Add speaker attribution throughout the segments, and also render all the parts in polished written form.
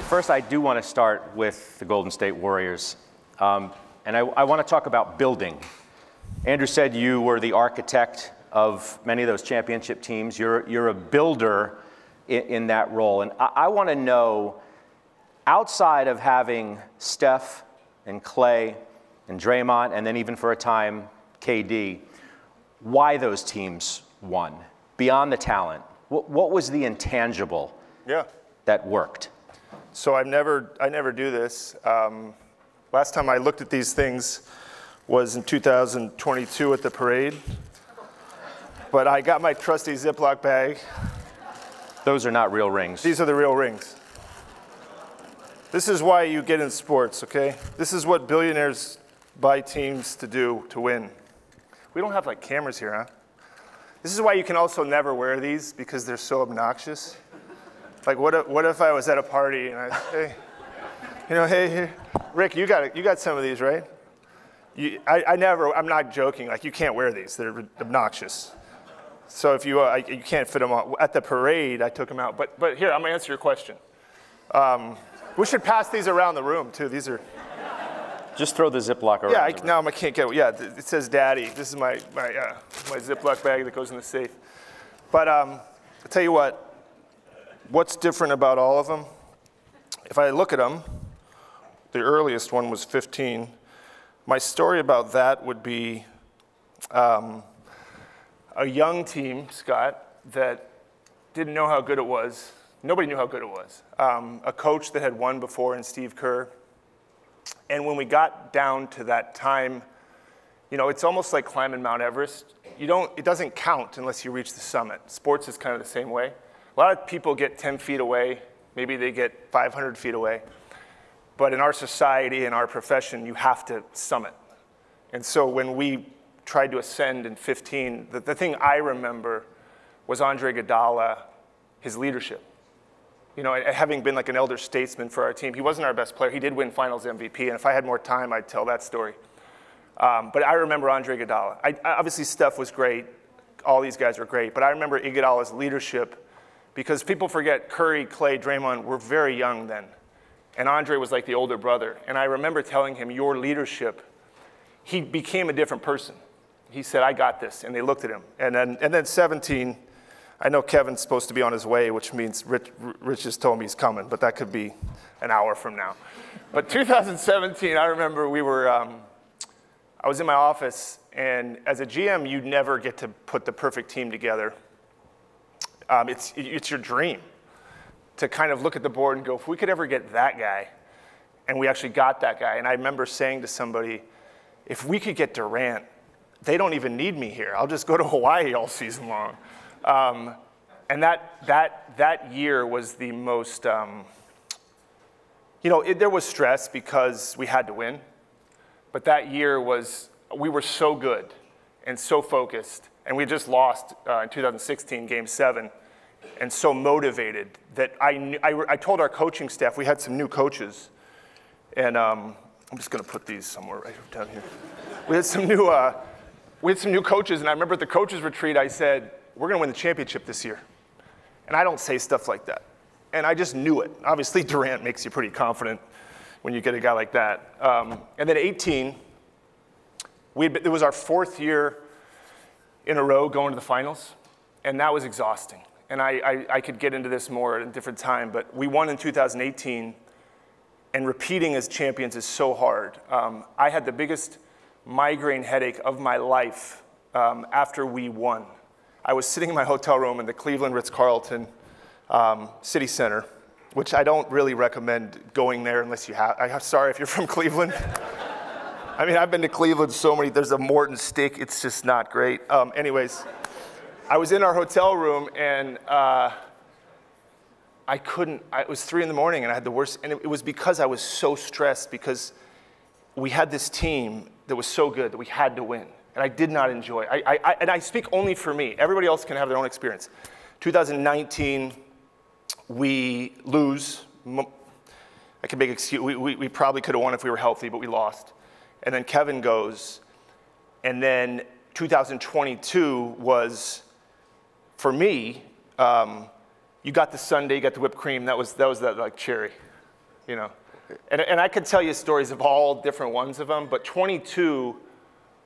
Speaker 1: First, I do want to start with the Golden State Warriors. And I want to talk about building. Andrew said you were the architect of many of those championship teams. You're a builder in that role. And I want to know, outside of having Steph and Clay and Draymond, and then even for a time, KD, why those teams won, beyond the talent. What was the intangible that worked?
Speaker 2: So I never do this. Last time I looked at these things was in 2022 at the parade. But I got my trusty Ziploc bag.
Speaker 1: Those are not real rings.
Speaker 2: These are the real rings. This is why you get in sports, okay? This is what billionaires buy teams to do to win. We don't have like cameras here, huh? This is why you can also never wear these, because they're so obnoxious. Like, what if I was at a party and I say, hey, here, Rick, you got some of these, right? I'm not joking. Like, you can't wear these. They're obnoxious. So if you can't fit them on. At the parade, I took them out. But here, I'm gonna answer your question. We should pass these around the room too. These are.
Speaker 1: Just throw the Ziploc around.
Speaker 2: Yeah, I can't get it. Yeah, it says Daddy. This is my Ziploc bag that goes in the safe. But I'll tell you what's different about all of them? If I look at them, the earliest one was 15. My story about that would be a young team, Scott, that didn't know how good it was. Nobody knew how good it was. A coach that had won before in Steve Kerr. And when we got down to that time, it's almost like climbing Mount Everest. It doesn't count unless you reach the summit. Sports is kind of the same way. A lot of people get 10 feet away. Maybe they get 500 feet away. But in our society, in our profession, you have to summit. And so when we tried to ascend in 15, the thing I remember was Andre Iguodala, his leadership. Having been like an elder statesman for our team, he wasn't our best player. He did win Finals MVP, and if I had more time, I'd tell that story. But I remember Andre Iguodala. Obviously, Steph was great. All these guys were great. But I remember Iguodala's leadership, because people forget Curry, Clay, Draymond were very young then. And Andre was like the older brother. And I remember telling him, your leadership, he became a different person. He said, I got this. And they looked at him. And then 17, I know Kevin's supposed to be on his way, which means Rich just told me he's coming, but that could be an hour from now. But 2017, I remember I was in my office, and as a GM, you never get to put the perfect team together. It's your dream to kind of look at the board and go, if we could ever get that guy, and we actually got that guy. And I remember saying to somebody, if we could get Durant, they don't even need me here. I'll just go to Hawaii all season long. And that year was the most, there was stress because we had to win. But that year we were so good and so focused. And we just lost in 2016, Game 7, and so motivated that I told our coaching staff, we had some new coaches. And I'm just going to put these somewhere right down here. We had some new coaches, and I remember at the coaches retreat, I said, we're going to win the championship this year. And I don't say stuff like that. And I just knew it. Obviously, Durant makes you pretty confident when you get a guy like that. And then 18, it was our 4th year in a row going to the finals, and that was exhausting. And I could get into this more at a different time, but we won in 2018, and repeating as champions is so hard. I had the biggest migraine headache of my life after we won. I was sitting in my hotel room in the Cleveland Ritz-Carlton City Center, which I don't really recommend going there unless you have. I'm sorry if you're from Cleveland. I mean, I've been to Cleveland so many. There's a Morton steak. It's just not great. Anyways, I was in our hotel room, and it was 3 in the morning, and I had the worst. And it was because I was so stressed, because we had this team that was so good that we had to win. And I did not enjoy it. And I speak only for me. Everybody else can have their own experience. 2019, we lose. I can make excuse. We probably could have won if we were healthy, but we lost. And then Kevin goes. And then 2022 was, for me, you got the sundae, you got the whipped cream. That was that like cherry. you know. And I could tell you stories of all different ones of them, but 22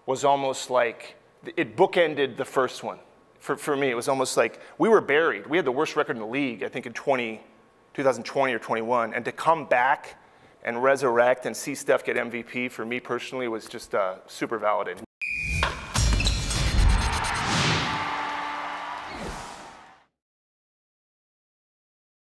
Speaker 2: was almost like, it bookended the first one. For me, it was almost like we were buried. We had the worst record in the league, I think, in 2020 or 21. And to come back and resurrect and see Steph get MVP, for me personally, was just super validating.